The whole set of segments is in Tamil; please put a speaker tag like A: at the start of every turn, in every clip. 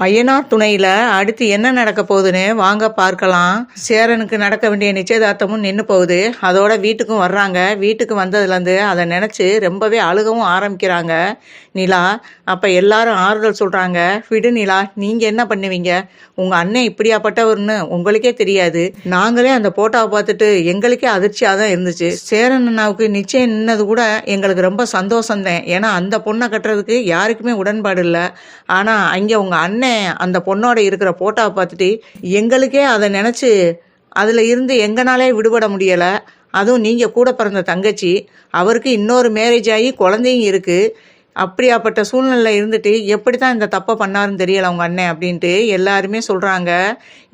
A: ஐயனார் துணையில அடுத்து என்ன நடக்க போகுதுன்னு வாங்க பார்க்கலாம். சேரனுக்கு நடக்க வேண்டிய நிச்சயதார்த்தமும் நின்று போகுது. அதோட வீட்டுக்கும் வர்றாங்க. வீட்டுக்கு வந்ததுலேருந்து அதை நினச்சி ரொம்பவே அழுகவும் ஆரம்பிக்கிறாங்க நிலா. அப்போ எல்லாரும் ஆறுதல் சொல்கிறாங்க, விடு நிலா, நீங்கள் என்ன பண்ணுவீங்க, உங்கள் அண்ணன் இப்படியாப்பட்டவர்னு உங்களுக்கே தெரியாது. நாங்களே அந்த போட்டோவை பார்த்துட்டு எங்களுக்கே அதிர்ச்சியாக தான் இருந்துச்சு. சேரன் அண்ணாவுக்கு நிச்சயம் நின்னது கூட எங்களுக்கு ரொம்ப சந்தோஷம்தான். ஏன்னா அந்த பொண்ணை கட்டுறதுக்கு யாருக்குமே உடன்பாடு இல்லை. ஆனால் அங்கே உங்கள் அண்ணன் அந்த பொண்ணோட இருக்கிற போட்டோவை பார்த்துட்டு எங்களுக்கே அதை நினச்சி அதில் இருந்து எங்கனாலே விடுபட முடியலை. அதுவும் நீங்கள் கூட பிறந்த தங்கச்சி, அவருக்கு இன்னொரு மேரேஜ் ஆகி குழந்தையும் இருக்குது. அப்படியாப்பட்ட சூழ்நிலை இருந்துட்டு எப்படி தான் இந்த தப்பை பண்ணாருன்னு தெரியலை அவங்க அண்ணன் அப்படின்ட்டு எல்லாருமே சொல்கிறாங்க.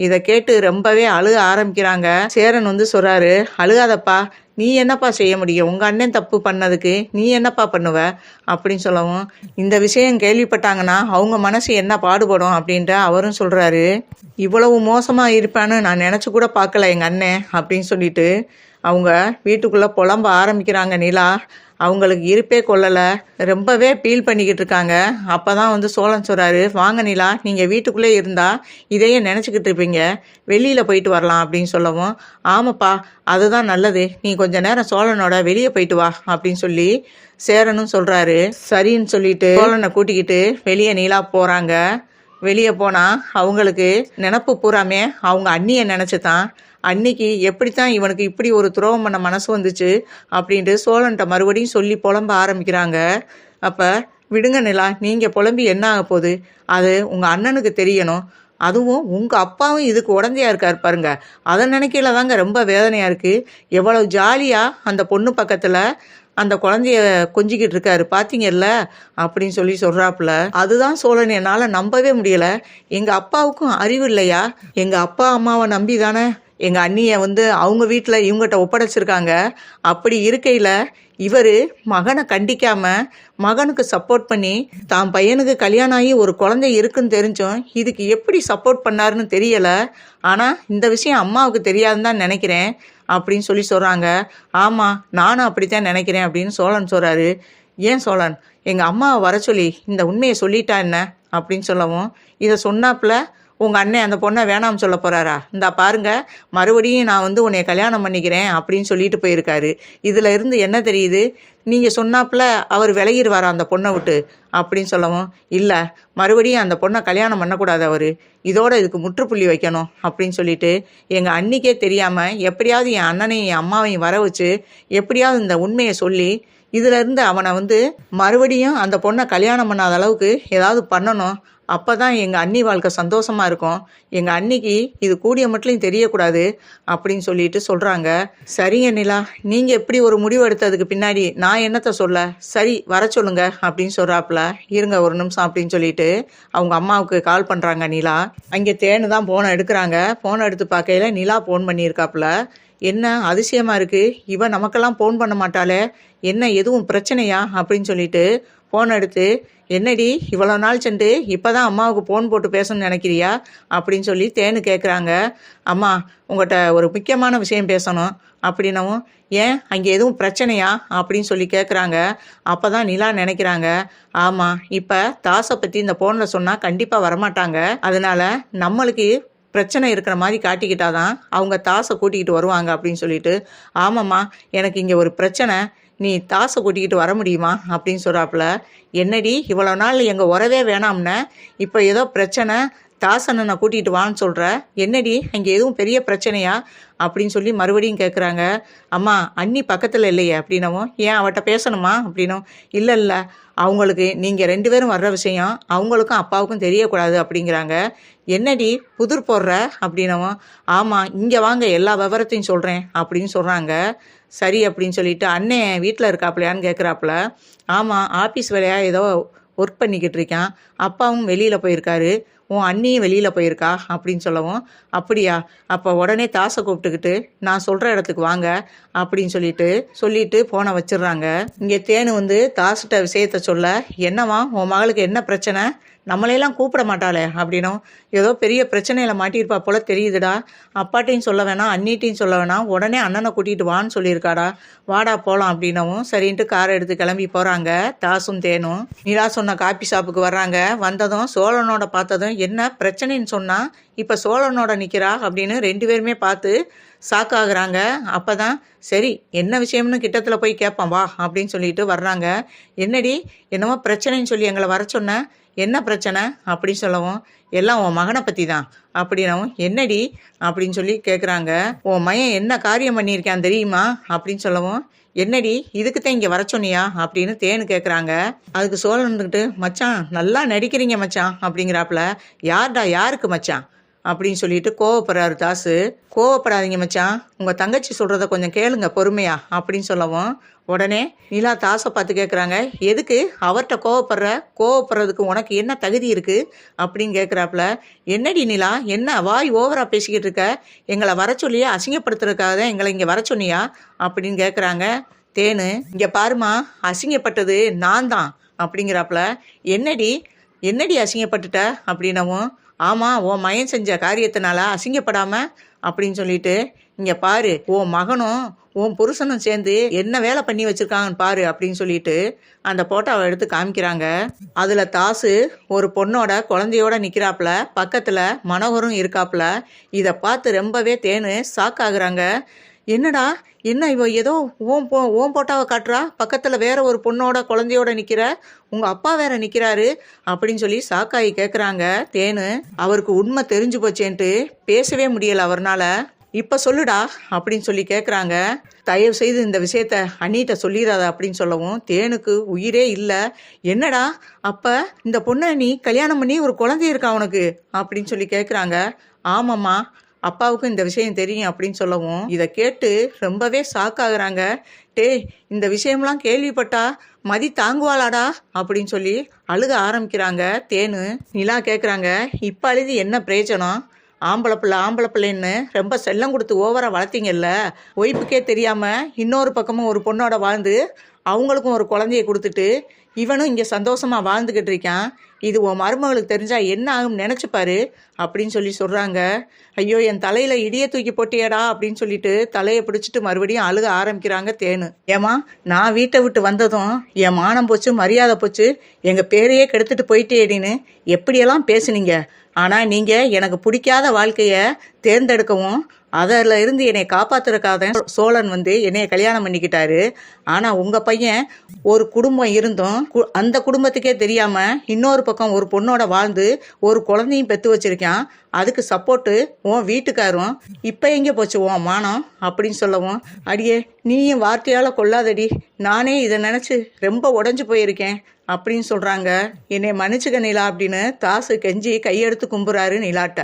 A: இதை கேட்டு ரொம்பவே அழுக ஆரம்பிக்கிறாங்க. சேரன் சொல்கிறாரு, அழுகாதப்பா, நீ என்னப்பா செய்ய முடியும், உங்கள் அண்ணன் தப்பு பண்ணதுக்கு நீ என்னப்பா பண்ணுவ அப்படின்னு சொல்லவும், இந்த விஷயம் கேள்விப்பட்டாங்கன்னா அவங்க மனசு என்ன பாடுபடும் அப்படின்ட்டு அவரும் சொல்கிறாரு. இவ்வளவு மோசமாக இருப்பான்னு நான் நினச்சி கூட பார்க்கல எங்கள் அண்ணன் அப்படின்னு சொல்லிட்டு அவங்க வீட்டுக்குள்ளே புலம்ப ஆரம்பிக்கிறாங்க. நிலா அவங்களுக்கு இருப்பே கொள்ளலை, ரொம்பவே ஃபீல் பண்ணிக்கிட்டு இருக்காங்க. அப்போ தான் சோழன் சொல்கிறாரு, வாங்க நிலா, நீங்கள் வீட்டுக்குள்ளே இருந்தால் இதையே நினச்சிக்கிட்டு இருப்பீங்க, வெளியில் போயிட்டு வரலாம் அப்படின்னு சொல்லவும், ஆமாப்பா அதுதான் நல்லது, நீ கொஞ்ச நேரம் சோழனோட வெளியே போயிட்டு வா அப்படின்னு சொல்லி சேரனும் சொல்கிறாரு. சரின்னு சொல்லிட்டு சோழனை கூட்டிக்கிட்டு வெளியே நிலா போகிறாங்க. வெளியே போனால் அவங்களுக்கு நினப்பு பூராமே அவங்க அண்ணியை நினச்சி தான், அன்னைக்கு எப்படித்தான் இவனுக்கு இப்படி ஒரு துரோகம் பண்ண மனசு வந்துச்சு அப்படின்ட்டு சோழன்ட்ட மறுபடியும் சொல்லி புலம்ப ஆரம்பிக்கிறாங்க. அப்போ விடுங்க நிலா, நீங்கள் புலம்பி என்ன ஆக போகுது, அது உங்கள் அண்ணனுக்கு தெரியணும். அதுவும் உங்கள் அப்பாவும் இதுக்கு உடந்தையாக இருக்கார் பாருங்க, அதை நினைக்கல தாங்க ரொம்ப வேதனையாக இருக்குது. எவ்வளவு ஜாலியாக அந்த பொண்ணு பக்கத்தில் அந்த குழந்தைய கொஞ்சிக்கிட்டு இருக்காரு பார்த்தீங்கல்ல அப்படின்னு சொல்லி சொல்கிறாப்புல. அதுதான் சோழன், என்னால் நம்பவே முடியலை. எங்கள் அப்பாவுக்கும் அறிவு இல்லையா? எங்கள் அப்பா அம்மாவை நம்பி தானே எங்கள் அண்ணியை அவங்க வீட்டில் இவங்ககிட்ட ஒப்படைச்சிருக்காங்க. அப்படி இருக்கையில் இவர் மகனை கண்டிக்காமல் மகனுக்கு சப்போர்ட் பண்ணி தான் பையனுக்கு கல்யாணம் ஆகி ஒரு குழந்தை இருக்குன்னு தெரிஞ்சோம் இதுக்கு எப்படி சப்போர்ட் பண்ணாருன்னு தெரியலை. ஆனால் இந்த விஷயம் அம்மாவுக்கு தெரியாதுன்னு தான் நினைக்கிறேன் அப்படின்னு சொல்லி சொல்கிறாங்க. ஆமாம் நானும் அப்படித்தான் நினைக்கிறேன் அப்படின்னு சோழன் சொல்கிறாரு. ஏன் சோழன், எங்கள் அம்மாவை வர சொல்லி இந்த உண்மையை சொல்லிட்டா என்ன அப்படின்னு சொல்லவும், இதை சொன்னாப்புல உங்கள் அண்ணன் அந்த பொண்ணை வேணாம்னு சொல்ல போகிறாரா, இந்தா பாருங்க மறுபடியும் நான் உன்னை கல்யாணம் பண்ணிக்கிறேன் அப்படின்னு சொல்லிட்டு போயிருக்காரு. இதில் இருந்து என்ன தெரியுது, நீங்கள் சொன்னாப்புல அவர் விலகிடுவாரா அந்த பொண்ணை விட்டு அப்படின்னு சொல்லவும், இல்லை மறுபடியும் அந்த பொண்ணை கல்யாணம் பண்ணக்கூடாது, அவர் இதோட இதுக்கு முற்றுப்புள்ளி வைக்கணும் அப்படின்னு சொல்லிட்டு எங்கள் அன்னிக்கே தெரியாமல் எப்படியாவது என் அண்ணனையும் என் அம்மாவையும் வர வச்சு எப்படியாவது இந்த உண்மையை சொல்லி இதிலேருந்து அவனை மறுபடியும் அந்த பொண்ணை கல்யாணம் பண்ணாத அளவுக்கு ஏதாவது பண்ணணும். அப்போ தான் எங்கள் அண்ணி வாழ்க்கை சந்தோஷமாக இருக்கும். எங்கள் அன்னிக்கு இது கூடிய மட்டும் தெரியக்கூடாது அப்படின்னு சொல்லிட்டு சொல்கிறாங்க. சரிங்க நிலா, நீங்கள் எப்படி ஒரு முடிவு எடுத்ததுக்கு பின்னாடி நான் என்னத்தை சொல்ல, சரி வர சொல்லுங்க அப்படின்னு சொல்கிறாப்புல. இருங்க ஒரு நிமிஷம் அப்படின்னு சொல்லிட்டு அவங்க அம்மாவுக்கு கால் பண்ணுறாங்க நிலா. அங்கே தேனு தான் ஃபோனை எடுக்கிறாங்க. ஃபோனை எடுத்து பார்க்கையில நிலா ஃபோன் பண்ணியிருக்காப்புல. என்ன அதிசயமாக இருக்குது, இவன் நமக்கெல்லாம் ஃபோன் பண்ண மாட்டாளே, என்ன எதுவும் பிரச்சனையா அப்படின்னு சொல்லிட்டு ஃபோன் எடுத்து, என்னடி இவ்வளோ நாள் சென்று இப்போ தான் அம்மாவுக்கு ஃபோன் போட்டு பேசணும்னு நினைக்கிறியா அப்படின்னு சொல்லி தேனு கேட்குறாங்க. அம்மா உங்கள்கிட்ட ஒரு முக்கியமான விஷயம் பேசணும் அப்படின்னவும், ஏன் அங்கே எதுவும் பிரச்சனையா அப்படின்னு சொல்லி கேட்குறாங்க. அப்போ தான் நிலா நினைக்கிறாங்க, ஆமாம் இப்போ தாசை பற்றி இந்த ஃபோனில் சொன்னால் கண்டிப்பாக வரமாட்டாங்க, அதனால நம்மளுக்கு பிரச்சனை இருக்கிற மாதிரி காட்டிக்கிட்டாதான் அவங்க தாசை கூட்டிக்கிட்டு வருவாங்க அப்படின்னு சொல்லிட்டு, ஆமாம்மா எனக்கு இங்கே ஒரு பிரச்சனை, நீ தாசை கூட்டிக்கிட்டு வர முடியுமா அப்படின்னு சொல்கிறாப்புல. என்னடி இவ்வளோ நாள் எங்கள் உறவே வேணாம்ன, இப்போ ஏதோ பிரச்சனை, தாசனை நான் கூட்டிகிட்டு வான்னு சொல்கிற, என்னடி அங்கே எதுவும் பெரிய பிரச்சனையா அப்படின்னு சொல்லி மறுபடியும் கேட்குறாங்க. அம்மா அண்ணி பக்கத்தில் இல்லையே அப்படின்னவும், ஏன் அவட்ட பேசணுமா அப்படின்னும், இல்லை அவங்களுக்கு நீங்கள் 2 பேரும் வர்ற விஷயம் அவங்களுக்கும் அப்பாவுக்கும் தெரியக்கூடாது அப்படிங்கிறாங்க. என்னடி புதிர் போடுற அப்படின்னவும், ஆமாம் இங்கே வாங்க எல்லா விவரத்தையும் சொல்கிறேன் அப்படின்னு சொல்கிறாங்க. சரி அப்படின்னு சொல்லிட்டு, அண்ணன் வீட்டில் இருக்காப்புலையான்னு கேட்குறாப்புல. ஆமாம் ஆஃபீஸ் வேலையாக ஏதோ ஒர்க் பண்ணிக்கிட்டு இருக்கான், அப்பாவும் வெளியில் போயிருக்காரு, உன் அண்ணியும் வெளியில் போயிருக்கா அப்படின்னு சொல்லவும், அப்படியா, அப்போ உடனே தாசை கூப்பிட்டுக்கிட்டு நான் சொல்கிற இடத்துக்கு வாங்க அப்படின்னு சொல்லிட்டு ஃபோனை வச்சிடுறாங்க. இங்கே தேனு தாசிட்ட விஷயத்த சொல்ல, என்னவா உன் மகளுக்கு என்ன பிரச்சனை, நம்மளையெல்லாம் கூப்பிட மாட்டாளே அப்படின்னும், ஏதோ பெரிய பிரச்சனையில் மாட்டியிருப்பா போல தெரியுதுடா, அப்பாட்டையும் சொல்ல வேணாம் அண்ணிட்டையும் சொல்ல வேணாம், உடனே அண்ணனை கூட்டிகிட்டு வான்னு சொல்லியிருக்காடா, வாடா போகலாம் அப்படின்னவும் சரின்ட்டு காரை எடுத்து கிளம்பி போகிறாங்க தாசும் தேனும். நிலா சொன்ன காப்பி ஷாப்புக்கு வர்றாங்க. வந்ததும் சோழனோட பார்த்ததும் என்ன பிரச்சனைன்னு சொன்னா இப்போ சோழனோட நிற்கிறா அப்படின்னு 2 பேருமே பார்த்து ஷாக்காகுறாங்க. அப்போ தான் சரி என்ன விஷயம்னு கிட்டத்தில் போய் கேட்பான் வா அப்படின்னு சொல்லிட்டு வர்றாங்க. என்னடி என்னமோ பிரச்சனைன்னு சொல்லி எங்களை வர சொன்ன, என்ன பிரச்சனை அப்படின்னு சொல்லவும், எல்லாம் உன் மகனை பற்றி தான் அப்படின்னவும், என்னடி அப்படின்னு சொல்லி கேட்குறாங்க. உன் மகன் என்ன காரியம் பண்ணியிருக்கான் தெரியுமா அப்படின்னு சொல்லவும், என்னடி இதுக்குத்தான் இங்கே வர சொன்னியா அப்படின்னு தேனு கேட்குறாங்க. அதுக்கு சோழன் இருந்துக்கிட்டு, மச்சான் நல்லா நடிக்கிறீங்க மச்சான் அப்படிங்கிறாப்புல. யார்டா யாருக்கு மச்சான் அப்படின்னு சொல்லிட்டு கோவப்படுறாரு தாசு. கோவப்படாதீங்க மச்சான், உங்கள் தங்கச்சி சொல்கிறத கொஞ்சம் கேளுங்க பொறுமையா அப்படின்னு சொல்லவும், உடனே நிலா தாசை பார்த்து கேட்குறாங்க, எதுக்கு அவர்கிட்ட கோவப்படுறதுக்கு உனக்கு என்ன தகுதி இருக்குது அப்படின்னு கேட்குறாப்புல. என்னடி நிலா என்ன வாய் ஓவராக பேசிக்கிட்டு இருக்க, எங்களை வர சொல்லியே அசிங்கப்படுத்துறதுக்காக தான் எங்களை இங்கே வர சொன்னியா அப்படின்னு கேட்குறாங்க. தேனு, இங்கே பாருமா, அசிங்கப்பட்டது நான் தான் அப்படிங்கிறாப்புல. என்னடி அசிங்கப்பட்டுட்ட அப்படின்னவும், ஆமாம் உன் மகன் செஞ்ச காரியத்தினால அசிங்கப்படாமல் அப்படின்னு சொல்லிட்டு, இங்கே பாரு உன் மகனும் உன் புருஷனும் சேர்ந்து என்ன வேலை பண்ணி வச்சிருக்காங்கன்னு பாரு அப்படின்னு சொல்லிட்டு அந்த போட்டோவை எடுத்து காமிக்கிறாங்க. அதில் தாசு ஒரு பொண்ணோட குழந்தையோட நிற்கிறாப்புல, பக்கத்தில் மனோகரும் இருக்காப்புல. இதை பார்த்து ரொம்பவே தேனு ஷாக் ஆகுறாங்க. என்னடா என்ன இவ ஏதோ ஓம் போட்டாவை காட்டுறா, பக்கத்தில் வேற ஒரு பொண்ணோட குழந்தையோட நிற்கிற, உங்கள் அப்பா வேற நிற்கிறாரு அப்படின்னு சொல்லி ஷாக்காகி கேட்குறாங்க. தேனு அவருக்கு உண்மை தெரிஞ்சு போச்சேன்ட்டு பேசவே முடியலை அவர்னால. இப்போ சொல்லுடா அப்படின்னு சொல்லி கேட்குறாங்க. தயவு செய்து இந்த விஷயத்த அண்ணிட்ட சொல்லிடாத அப்படின்னு சொல்லவும், தேனுக்கு உயிரே இல்லை. என்னடா அப்போ இந்த பொண்ணை நீ கல்யாணம் பண்ணி ஒரு குழந்தை இருக்கா உனக்கு அப்படின்னு சொல்லி கேட்குறாங்க. ஆமாம்மா, அப்பாவுக்கும் இந்த விஷயம் தெரியும் அப்படின்னு சொல்லவும், இதை கேட்டு ரொம்பவே ஷாக் ஆகுறாங்க. டேய் இந்த விஷயம்லாம் கேள்விப்பட்டா மதி தாங்குவாளாடா அப்படின்னு சொல்லி அழுக ஆரம்பிக்கிறாங்க. தேனு நிலா கேட்குறாங்க, இப்போ அழுது என்ன பிரயோஜனம், ஆம்பளை பிள்ளைன்னு ரொம்ப செல்லம் கொடுத்து ஓவராக வளர்த்திங்கல்ல, ஒய்ஃபுக்கே தெரியாமல் இன்னொரு பக்கமும் ஒரு பொண்ணோட வாழ்ந்து அவங்களுக்கும் ஒரு குழந்தைய கொடுத்துட்டு இவனும் இங்கே சந்தோஷமாக வாழ்ந்துக்கிட்டு இருக்கான், இது உன் மருமகளுக்கு தெரிஞ்சால் என்ன ஆகும் நினச்சிப்பாரு அப்படின்னு சொல்லி சொல்கிறாங்க. ஐயோ என் தலையில் இடியை தூக்கி போட்டியடா அப்படின்னு சொல்லிட்டு தலையை பிடிச்சிட்டு மறுபடியும் அழுக ஆரம்பிக்கிறாங்க. தேனு, ஏமா நான் வீட்டை விட்டு வந்ததும் என் மானம் போச்சு மரியாதை போச்சு, எங்கள் பேரையே கெடுத்துட்டு போயிட்டேடின்னு எப்படியெல்லாம் பேசுனீங்க, ஆனால் நீங்கள் எனக்கு பிடிக்காத வாழ்க்கையை தேர்ந்தெடுக்கவும் அதில் இருந்து என்னை காப்பாற்றுறதுக்காக சோழன் என்னைய கல்யாணம் பண்ணிக்கிட்டாரு. ஆனால் உங்கள் பையன் ஒரு குடும்பம் இருந்தும் அந்த குடும்பத்துக்கே தெரியாமல் இன்னொரு பக்கம் ஒரு பொண்ணோட வாழ்ந்து ஒரு குழந்தையும் பெற்று வச்சிருக்கான், அதுக்கு சப்போர்ட்டு உன் வீட்டுக்காரும். இப்போ எங்கே போச்சு உன் மானம் அப்படின்னு சொல்லவும், அடியே நீயும் வார்த்தையால் கொள்ளாதடி, நானே இதை நினச்சி ரொம்ப உடஞ்சி போயிருக்கேன் அப்படின்னு சொல்கிறாங்க. என்னை மன்னிச்சுக்க நிலா அப்படின்னு தாசு கெஞ்சி கையெடுத்து கும்புறாரு நிலாட்ட.